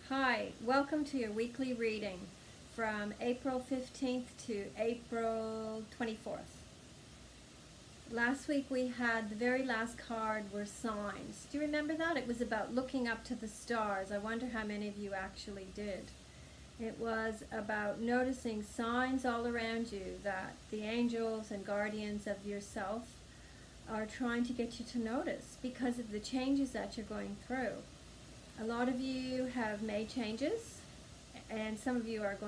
Hi, welcome to your weekly reading from April 15th to April 24th. Last week we had the very last card were signs. Do you remember that? It was about looking up to the stars. I wonder how many of you actually did. It was about noticing signs all around you that the angels and guardians of yourself are trying to get you to notice because of the changes that you're going through. A lot of you have made changes, and some of you are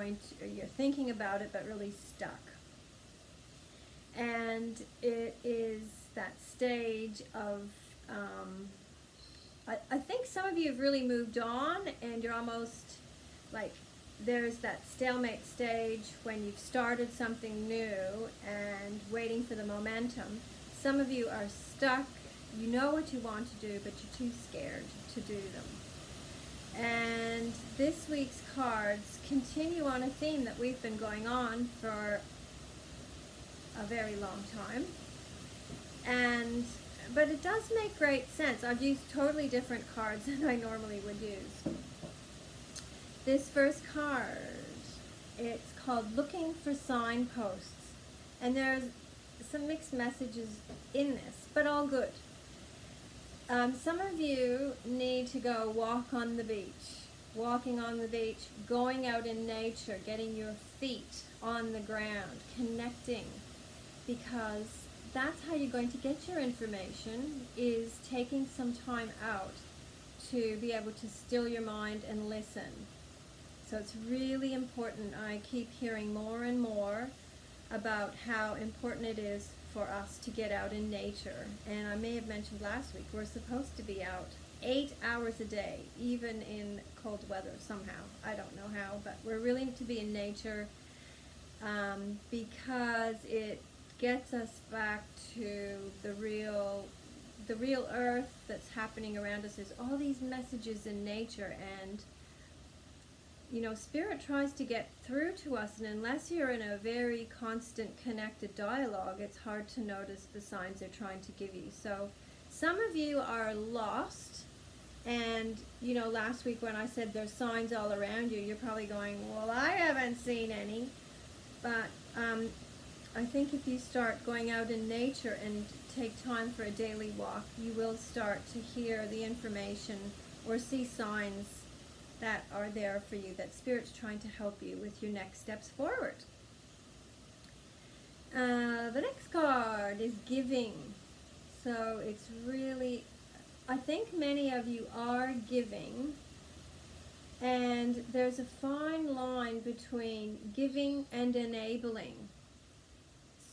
you're thinking about it but really stuck. And it is that stage of, I think some of you have really moved on, and you're almost like, there's that stalemate stage when you've started something new and waiting for the momentum. Some of you are stuck. You know what you want to do, but you're too scared to do them. And this week's cards continue on a theme that we've been going on for a very long time. But it does make great sense. I've used totally different cards than I normally would use. This first card, it's called Looking for Signposts. And there's some mixed messages in this, but all good. Some of you need to go walk on the beach, walking on the beach, going out in nature, getting your feet on the ground, connecting, because that's how you're going to get your information, is taking some time out to be able to still your mind and listen. So it's really important. I keep hearing more and more about how important it is for us to get out in nature. And I may have mentioned last week, we're supposed to be out 8 hours a day, even in cold weather somehow. I don't know how, but we're really to be in nature because it gets us back to the real earth that's happening around us. There's all these messages in nature, and you know, Spirit tries to get through to us, and unless you're in a very constant connected dialogue, it's hard to notice the signs they're trying to give you. So some of you are lost, and you know, last week when I said there's signs all around you, you're probably going, well, I haven't seen any. But I think if you start going out in nature and take time for a daily walk, you will start to hear the information or see signs that are there for you, that Spirit's trying to help you with your next steps forward. The next card is giving. So it's really, I think many of you are giving, and there's a fine line between giving and enabling.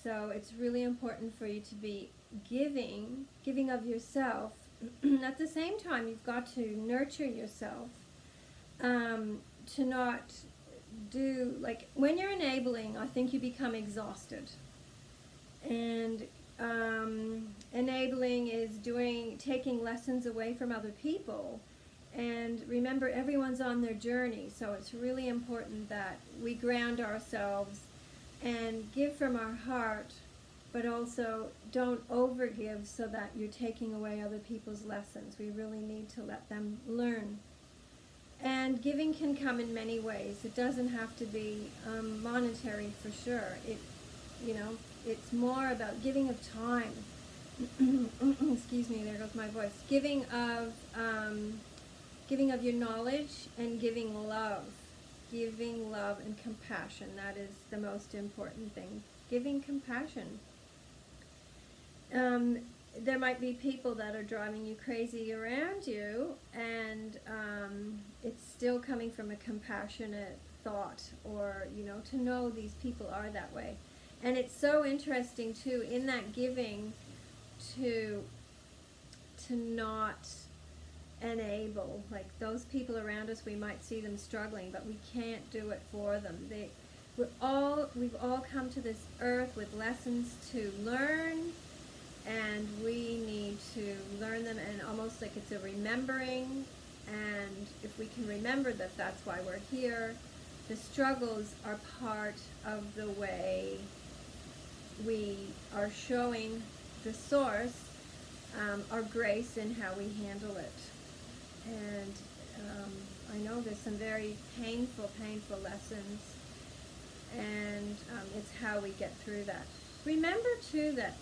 So it's really important for you to be giving of yourself. At the same time, you've got to nurture yourself. To not do, like, when you're enabling, I think you become exhausted. And enabling is taking lessons away from other people. And remember, everyone's on their journey, so it's really important that we ground ourselves and give from our heart, but also don't overgive so that you're taking away other people's lessons. We really need to let them learn. And giving can come in many ways. It doesn't have to be monetary, for sure. It's more about giving of time. Excuse me, there goes my voice. Giving of your knowledge, and giving love. Giving love and compassion. That is the most important thing. Giving compassion. There might be people that are driving you crazy around you, and it's still coming from a compassionate thought, or, you know, to know these people are that way. And it's so interesting, too, in that giving, to not enable. Like, those people around us, we might see them struggling, but we can't do it for them. We've all come to this earth with lessons to learn, and we need to learn them, and almost like it's a remembering. And if we can remember that that's why we're here, the struggles are part of the way we are showing the source our grace in how we handle it. And I know there's some very painful lessons, and it's how we get through that. Remember too that,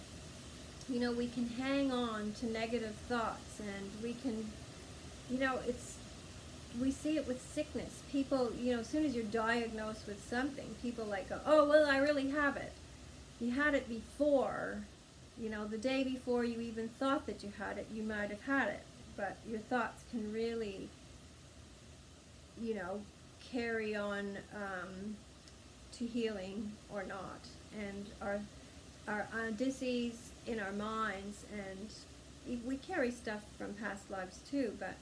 you know, we can hang on to negative thoughts, and we can, you know, we see it with sickness. People, you know, as soon as you're diagnosed with something, people like go, oh, well, I really have it. You had it before, you know, the day before you even thought that you had it, you might have had it. But your thoughts can really, you know, carry on to healing or not. And our disease in our minds, and we carry stuff from past lives too, but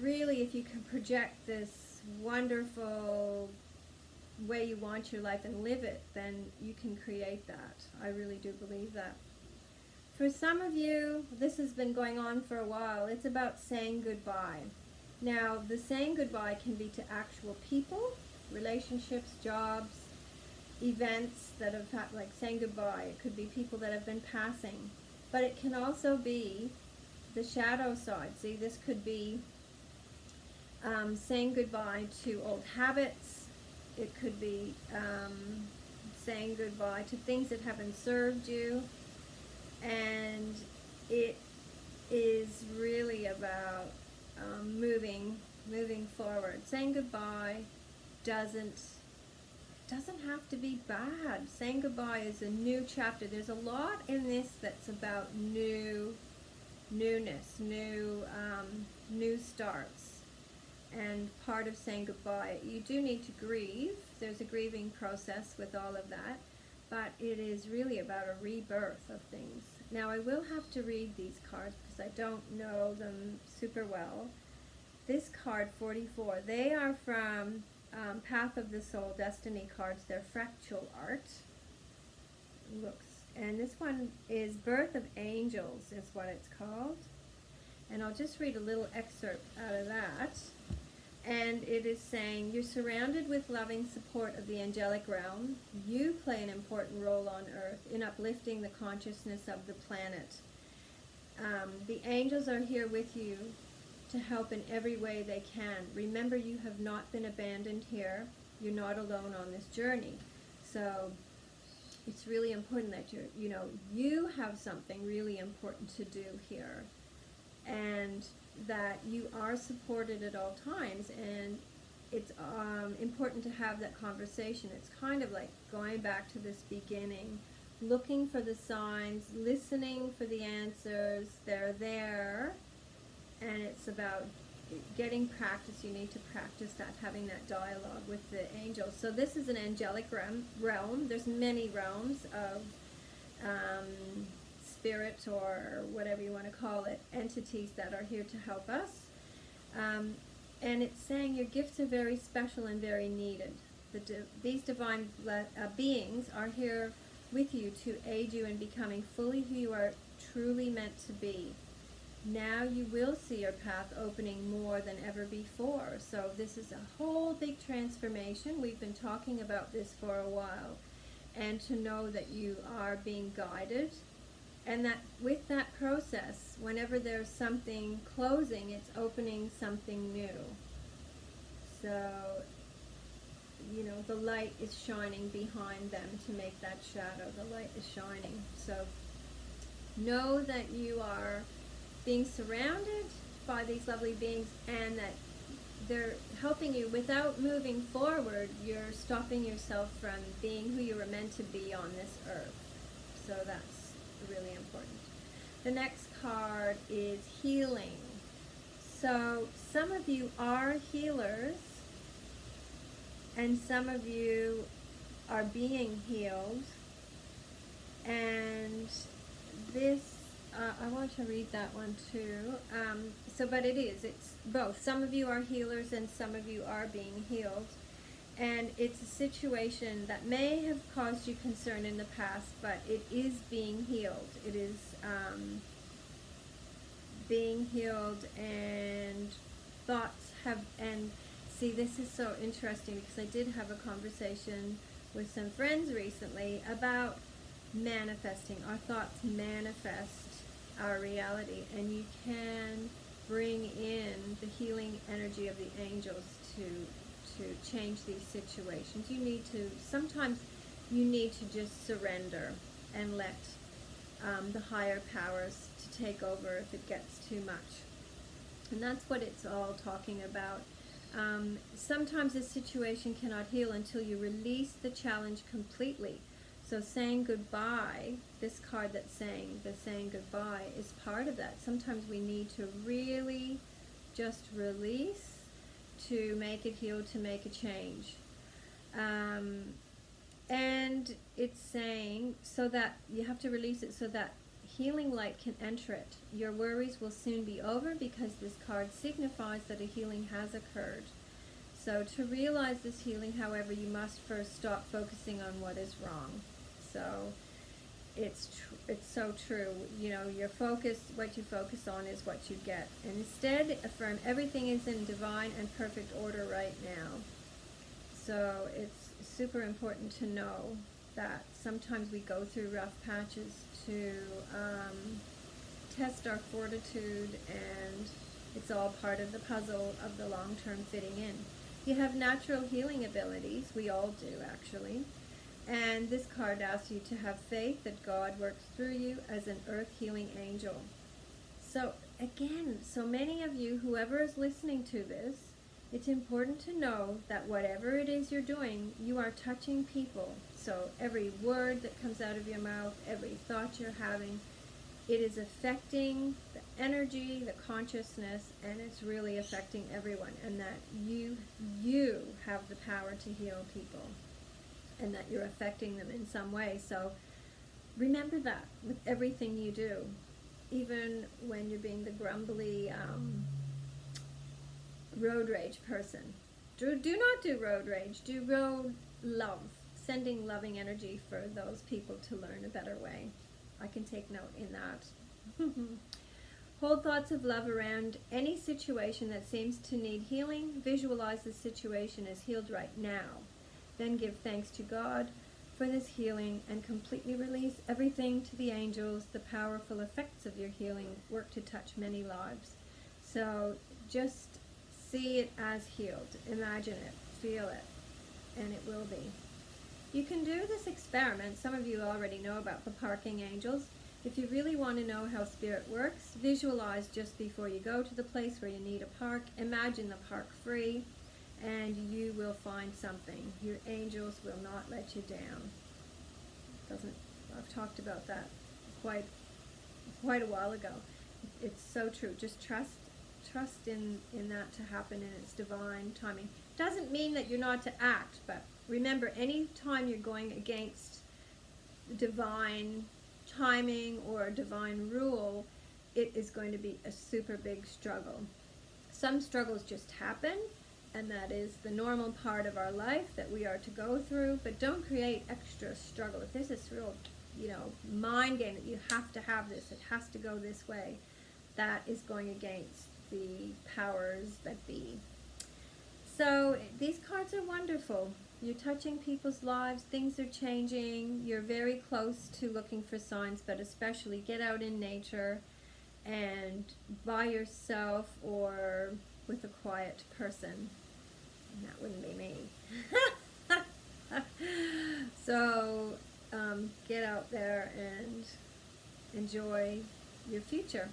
really, if you can project this wonderful way you want your life and live it, then you can create that. I really do believe that. For some of you, this has been going on for a while. It's about saying goodbye. Now, the saying goodbye can be to actual people, relationships, jobs, events that have had, like saying goodbye. It could be people that have been passing. But it can also be the shadow side. See, this could be saying goodbye to old habits. It could be saying goodbye to things that haven't served you. And it is really about moving forward. Saying goodbye doesn't have to be bad. Saying goodbye is a new chapter. There's a lot in this that's about newness, new starts. And part of saying goodbye, you do need to grieve. There's a grieving process with all of that. But it is really about a rebirth of things. Now, I will have to read these cards because I don't know them super well. This card, 44, they are from Path of the Soul Destiny cards. They're fractal art. And this one is Birth of Angels is what it's called. And I'll just read a little excerpt out of that. And it is saying, you're surrounded with loving support of the angelic realm. You play an important role on Earth in uplifting the consciousness of the planet. The angels are here with you to help in every way they can. Remember, you have not been abandoned here. You're not alone on this journey. So it's really important that you have something really important to do here. And that you are supported at all times, and it's important to have that conversation. It's kind of like going back to this beginning, looking for the signs, listening for the answers. They're there, and it's about getting practice. You need to practice that, having that dialogue with the angels. So this is an angelic realm. There's many realms of spirit, or whatever you want to call it, entities that are here to help us. And it's saying your gifts are very special and very needed. These divine beings are here with you to aid you in becoming fully who you are truly meant to be. Now you will see your path opening more than ever before. So this is a whole big transformation. We've been talking about this for a while. And to know that you are being guided, and that with that process, whenever there's something closing, it's opening something new. So, the light is shining behind them to make that shadow. The light is shining. So know that you are being surrounded by these lovely beings, and that they're helping you. Without moving forward, you're stopping yourself from being who you were meant to be on this earth. So that's really important. The next card is healing. So some of you are healers, and some of you are being healed. And this, I want to read that one too. But it's both. Some of you are healers and some of you are being healed. And it's a situation that may have caused you concern in the past, but it is being healed. It is being healed, and thoughts have, and see, this is so interesting because I did have a conversation with some friends recently about manifesting. Our thoughts manifest our reality, and you can bring in the healing energy of the angels to change these situations. Sometimes you need to just surrender and let the higher powers to take over if it gets too much. And that's what it's all talking about. Sometimes a situation cannot heal until you release the challenge completely. So saying goodbye, this card that's saying goodbye is part of that. Sometimes we need to really just release to make it heal, to make a change. And it's saying so that you have to release it so that healing light can enter it. Your worries will soon be over because this card signifies that a healing has occurred. So to realize this healing, however, you must first stop focusing on what is wrong. So it's so true. You know, what you focus on is what you get. And instead, affirm everything is in divine and perfect order right now. So it's super important to know that sometimes we go through rough patches to test our fortitude, and it's all part of the puzzle of the long-term fitting in. You have natural healing abilities. We all do, actually. And this card asks you to have faith that God works through you as an earth healing angel. So again, so many of you, whoever is listening to this, it's important to know that whatever it is you're doing, you are touching people. So every word that comes out of your mouth, every thought you're having, it is affecting the energy, the consciousness, and it's really affecting everyone. And that you have the power to heal people, and that you're affecting them in some way. So remember that with everything you do, even when you're being the grumbly road rage person. Do not do road rage. Do road love, sending loving energy for those people to learn a better way. I can take note in that. Hold thoughts of love around any situation that seems to need healing. Visualize the situation as healed right now. Then give thanks to God for this healing and completely release everything to the angels. The powerful effects of your healing work to touch many lives. So just see it as healed. Imagine it. Feel it. And it will be. You can do this experiment. Some of you already know about the parking angels. If you really want to know how spirit works, visualize just before you go to the place where you need a park. Imagine the park free, and you will find something. Your angels will not let you down. I've talked about that quite a while ago. It's so true. Just trust in that to happen in its divine timing. Doesn't mean that you're not to act, but remember, any time you're going against divine timing or divine rule, it is going to be a super big struggle. Some struggles just happen, and that is the normal part of our life that we are to go through, but don't create extra struggle. If there's this real, mind game that you have to have this, it has to go this way, that is going against the powers that be. So these cards are wonderful. You're touching people's lives, things are changing, you're very close to looking for signs, but especially get out in nature and by yourself or with a quiet person. And that wouldn't be me. So get out there and enjoy your future.